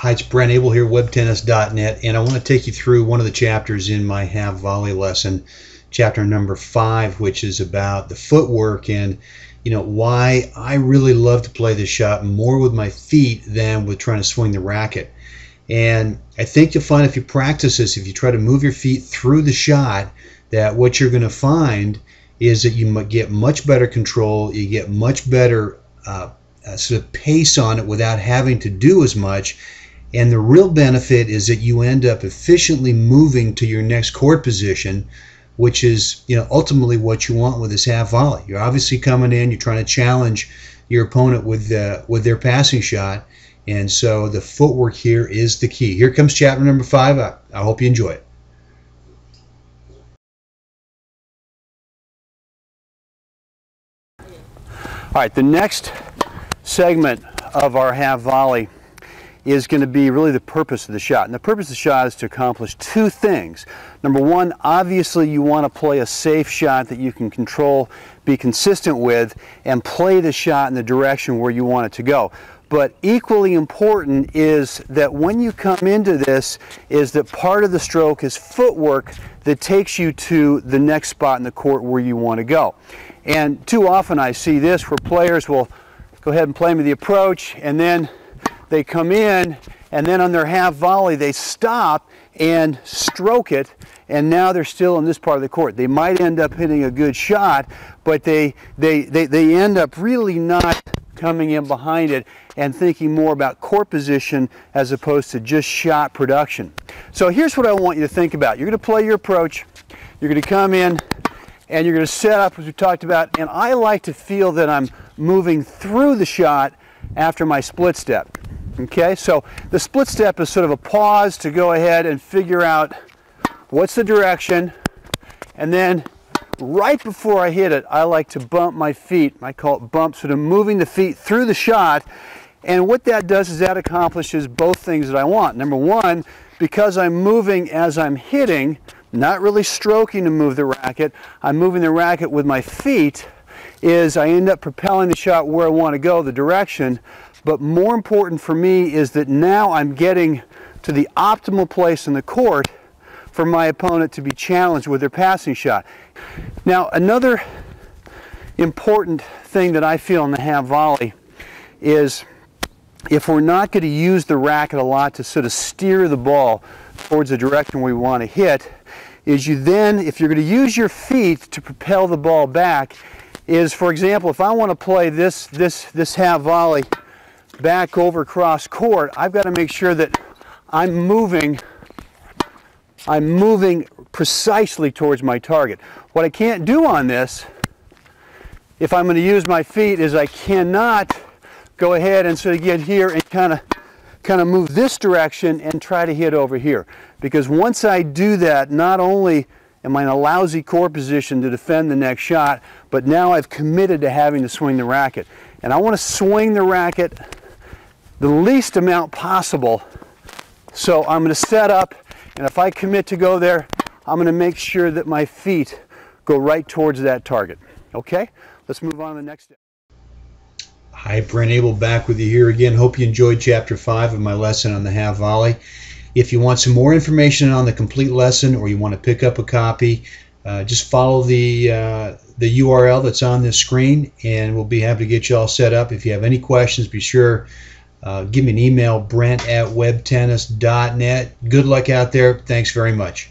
Hi, it's Brent Abel here, WebTennis.net, and I want to take you through one of the chapters in my half volley lesson, chapter number 5, which is about the footwork and why I really love to play this shot more with my feet than with trying to swing the racket. And I think you'll find if you practice this, if you try to move your feet through the shot, that what you're going to find is that you get much better control, you get much better sort of pace on it without having to do as much. And the real benefit is that you end up efficiently moving to your next court position, which is ultimately what you want with this half volley. You're obviously coming in, you're trying to challenge your opponent with their passing shot, and so the footwork here is the key. Here comes chapter number 5. I hope you enjoy it. All right, the next segment of our half volley is going to be really the purpose of the shot. And the purpose of the shot is to accomplish two things. Number one, obviously you want to play a safe shot that you can control, be consistent with, and play the shot in the direction where you want it to go. But equally important is that when you come into this, is that part of the stroke is footwork that takes you to the next spot in the court where you want to go. And too often I see this where players will go ahead and play me the approach, and then they come in, and then on their half volley they stop and stroke it, and now they're still in this part of the court. They might end up hitting a good shot, but they end up really not coming in behind it and thinking more about court position as opposed to just shot production. So here's what I want you to think about. You're going to play your approach, you're going to come in, and you're going to set up as we talked about, and I like to feel that I'm moving through the shot after my split step. Okay, so the split step is sort of a pause to go ahead and figure out what's the direction, and then right before I hit it, I like to bump my feet. I call it bump, sort of moving the feet through the shot, and what that does is that accomplishes both things that I want. Number one, because I'm moving as I'm hitting, not really stroking to move the racket, I'm moving the racket with my feet, is I end up propelling the shot where I want to go, the direction. But more important for me is that now I'm getting to the optimal place in the court for my opponent to be challenged with their passing shot. Now, another important thing that I feel in the half volley is if we're not going to use the racket a lot to sort of steer the ball towards the direction we want to hit, is you then, if you're going to use your feet to propel the ball back, is, for example, if I want to play this half volley back over cross court, I've got to make sure that I'm moving precisely towards my target. What I can't do on this, if I'm going to use my feet, is I cannot go ahead and sort of get here and kind of move this direction and try to hit over here. Because once I do that, not only am I in a lousy court position to defend the next shot, but now I've committed to having to swing the racket. And I want to swing the racket the least amount possible. So I'm going to set up, and if I commit to go there, I'm going to make sure that my feet go right towards that target. Okay? Let's move on to the next step. Hi, Brent Abel back with you here again. Hope you enjoyed chapter 5 of my lesson on the half volley. If you want some more information on the complete lesson, or you want to pick up a copy, just follow the URL that's on this screen, and we'll be happy to get you all set up. If you have any questions, be sure give me an email, brent@webtennis.net. Good luck out there. Thanks very much.